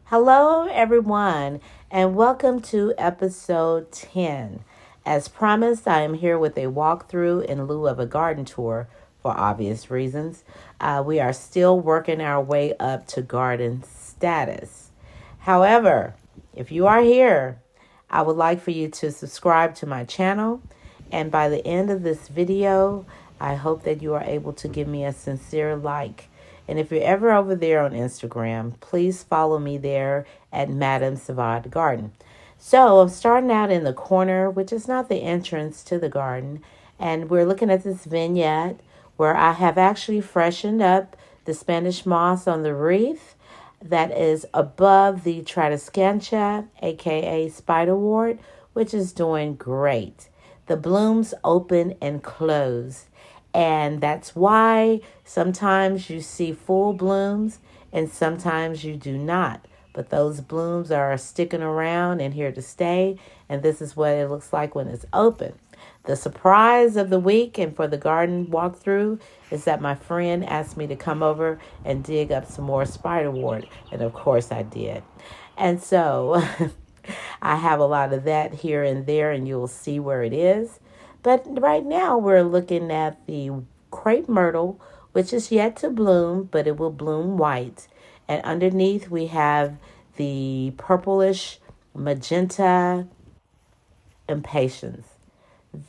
Hello, everyone, and welcome to episode 10. As promised, I am here with a walkthrough in lieu of a garden tour for obvious reasons. We are still working our way up to garden status. However, if you are here, I would like for you to subscribe to my channel. And by the end of this video, I hope that you are able to give me a sincere like. And if you're ever over there on Instagram, please follow me there at Madame Savard Garden. So I'm starting out in the corner, which is not the entrance to the garden. And we're looking at this vignette where I have actually freshened up the Spanish moss on the wreath that is above the tradescantia, aka spiderwort, which is doing great. The blooms open and close, and that's why sometimes you see full blooms and sometimes you do not. But those blooms are sticking around and here to stay, and this is what it looks like when it's open. The surprise of the week and for the garden walkthrough is that my friend asked me to come over and dig up some more spiderwort, and of course I did. And so I have a lot of that here and there, and you'll see where it is. But right now we're looking at the crepe myrtle, which is yet to bloom, but it will bloom white. And underneath we have the purplish magenta impatiens.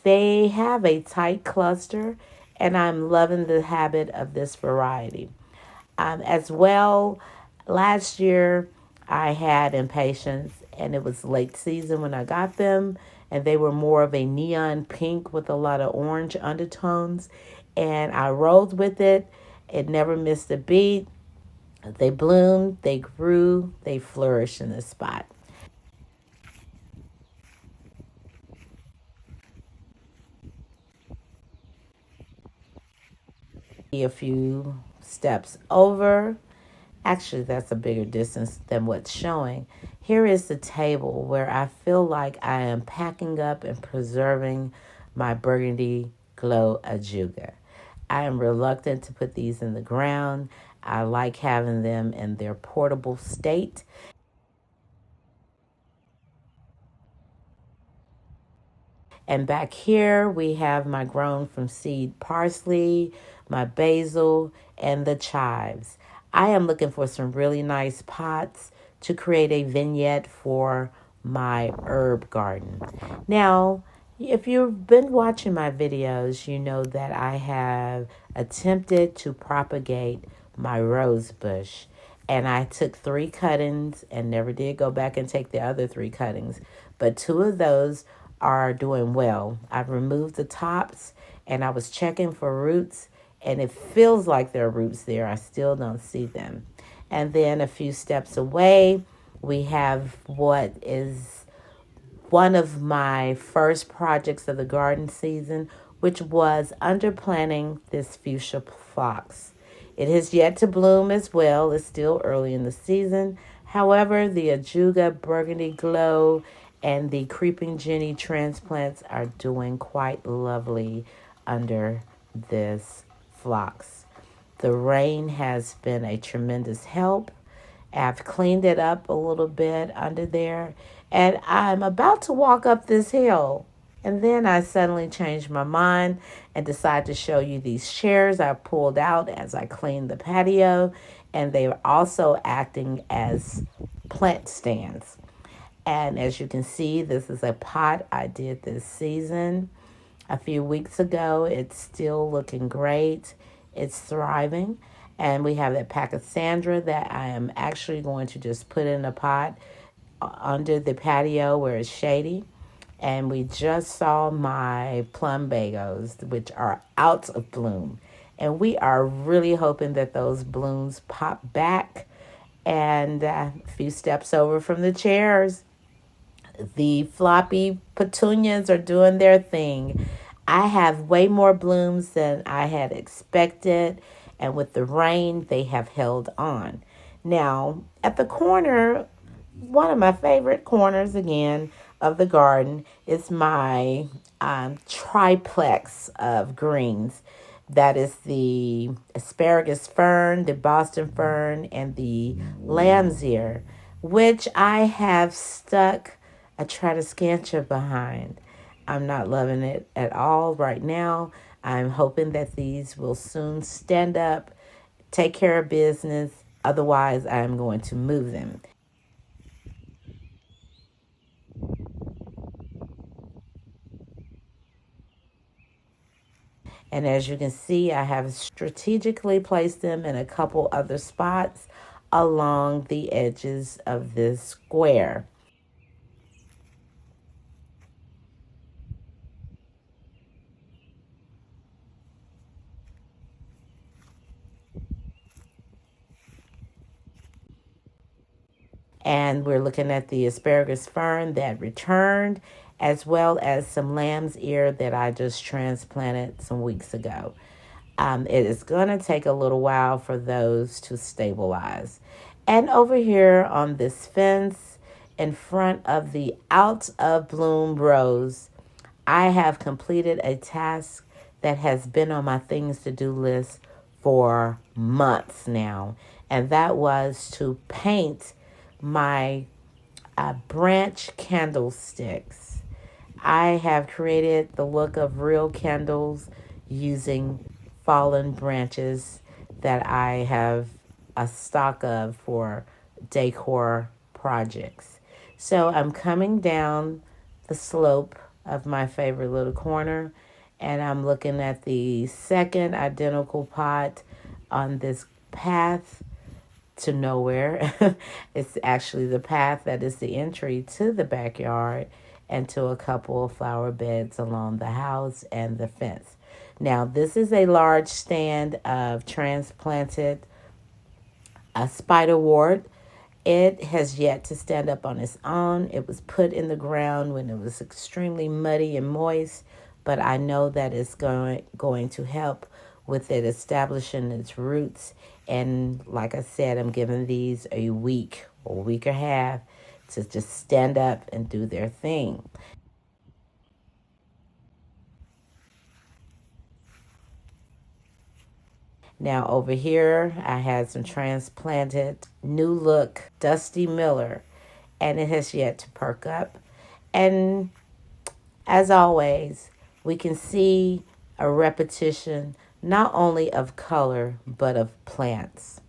They have a tight cluster, and I'm loving the habit of this variety. As well, last year I had impatiens, and it was late season when I got them, and they were more of a neon pink with a lot of orange undertones, and I rolled with it. It never missed a beat. They bloomed, they grew, they flourished in this spot. A few steps over. Actually, that's a bigger distance than what's showing. Here is the table where I feel like I am packing up and preserving my burgundy glow ajuga. I am reluctant to put these in the ground. I like having them in their portable state. And back here we have my grown from seed parsley, my basil, and the chives. I am looking for some really nice pots to create a vignette for my herb garden. Now, if you've been watching my videos, you know that I have attempted to propagate my rose bush. And I took 3 cuttings and never did go back and take the other 3 cuttings. But 2 of those are doing well. I've removed the tops and I was checking for roots, and it feels like there are roots there. I still don't see them. And then a few steps away, we have what is one of my first projects of the garden season, which was underplanting this fuchsia phlox. It has yet to bloom as well. It's still early in the season. However, the ajuga burgundy glow and the creeping Jenny transplants are doing quite lovely under this phlox. The rain has been a tremendous help. I've cleaned it up a little bit under there, and I'm about to walk up this hill. And then I suddenly changed my mind and decided to show you these chairs I pulled out as I cleaned the patio, and they are also acting as plant stands. And as you can see, this is a pot I did this season a few weeks ago. It's still looking great. It's thriving. And we have that pachysandra that I am actually going to just put in a pot under the patio where it's shady. And we just saw my plumbagos, which are out of bloom. And we are really hoping that those blooms pop back. And a few steps over from the chairs, the floppy petunias are doing their thing. I have way more blooms than I had expected, and with the rain, they have held on. Now, at the corner, one of my favorite corners again of the garden is my triplex of greens. That is the asparagus fern, the Boston fern, and the lamb's ear. which I have stuck a Tradescantia behind. I'm not loving it at all right now. I'm hoping that these will soon stand up, take care of business. Otherwise, I'm going to move them. And as you can see, I have strategically placed them in a couple other spots along the edges of this square. And we're looking at the asparagus fern that returned, as well as some lamb's ear that I just transplanted some weeks ago. It is going to take a little while for those to stabilize. And over here on this fence in front of the out of bloom rose, I have completed a task that has been on my things to do list for months now, and that was to paint my branch candlesticks. I have created the look of real candles using fallen branches that I have a stock of for decor projects. So I'm coming down the slope of my favorite little corner, and I'm looking at the second identical pot on this path to nowhere. It's actually the path that is the entry to the backyard and to a couple of flower beds along the house and the fence. Now, this is a large stand of transplanted spiderwort. It has yet to stand up on its own. It was put in the ground when it was extremely muddy and moist, but I know that it's going to help with it establishing its roots. And like I said, I'm giving these a week or week and a half to just stand up and do their thing. Now over here, I had some transplanted new look Dusty Miller, and it has yet to perk up. And as always, we can see a repetition not only of color but of plants.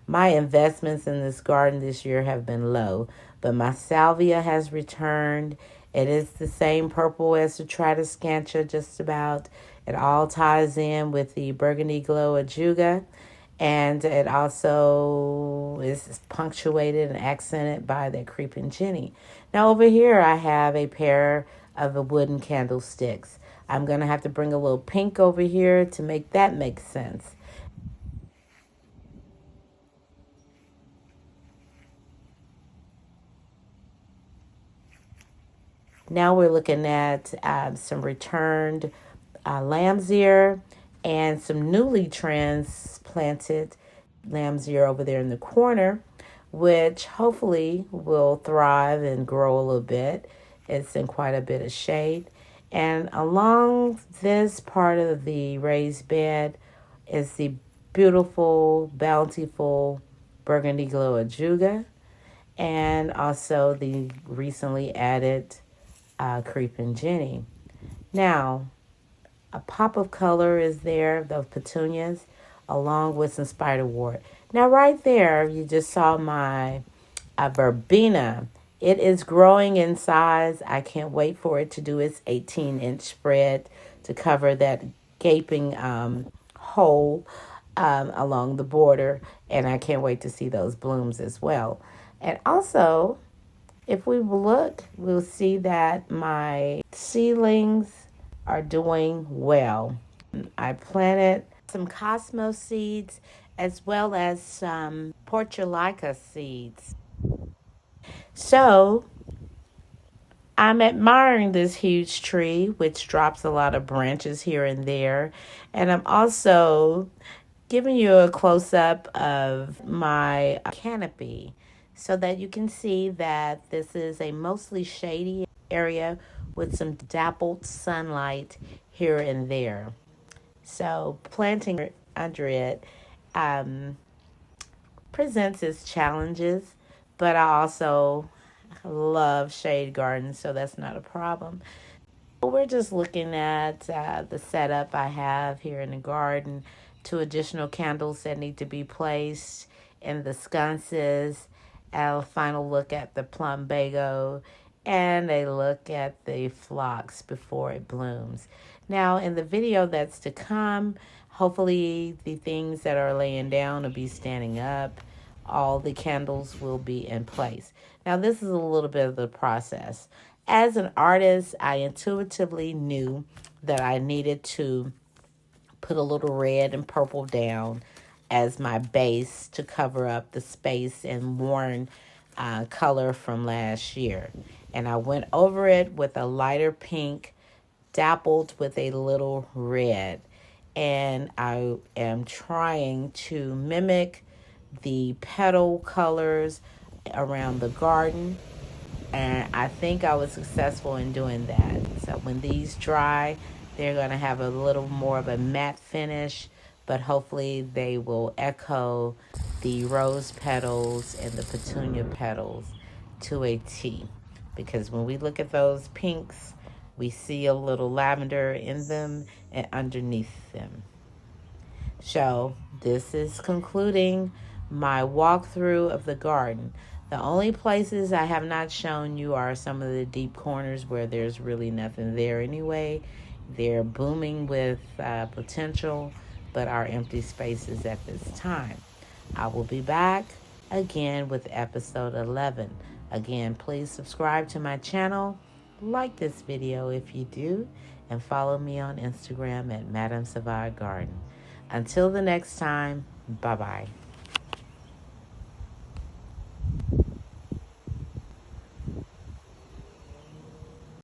My investments in this garden this year have been low, but my salvia has returned. It is the same purple as the Tradescantia, just about. It all ties in with the Burgundy Glow Ajuga, and it also is punctuated and accented by the Creeping Jenny. Now over here I have a pair of the wooden candlesticks. I'm going to have to bring a little pink over here to make that make sense. Now we're looking at some returned lamb's ear and some newly transplanted lamb's ear over there in the corner, which hopefully will thrive and grow a little bit. It's in quite a bit of shade. And along this part of the raised bed is the beautiful, bountiful Burgundy Glow Ajuga, and also the recently added Creeping Jenny. Now, a pop of color is there, the petunias, along with some spiderwort. Now, right there, you just saw my verbena. It is growing in size. I can't wait for it to do its 18-inch spread to cover that gaping hole along the border. And I can't wait to see those blooms as well. And also, if we look, we'll see that my seedlings are doing well. I planted some cosmos seeds as well as some portulaca seeds. So I'm admiring this huge tree, which drops a lot of branches here and there. And I'm also giving you a close up of my canopy so that you can see that this is a mostly shady area with some dappled sunlight here and there. So planting under it um, presents its challenges, but I also love shade gardens, so that's not a problem. We're just looking at the setup I have here in the garden. 2 additional candles that need to be placed in the sconces. A final look at the plumbago and a look at the phlox before it blooms. Now, in the video that's to come, hopefully the things that are laying down will be standing up. All the candles will be in place. Now, this is a little bit of the process. As an artist, I intuitively knew that I needed to put a little red and purple down as my base to cover up the space and worn color from last year. And I went over it with a lighter pink, dappled with a little red. And I am trying to mimic the petal colors around the garden, and I think I was successful in doing that. So when these dry, they're going to have a little more of a matte finish, but hopefully they will echo the rose petals and the petunia petals to a T. Because when we look at those pinks, we see a little lavender in them and underneath them. So this is concluding my walkthrough of the garden. The only places I have not shown you are some of the deep corners where there's really nothing there anyway. They're booming with potential, but are empty spaces at this time. I will be back again with episode 11. Again, please subscribe to my channel, like this video if you do, and follow me on Instagram at Madame Savard Garden. Until the next time, bye-bye.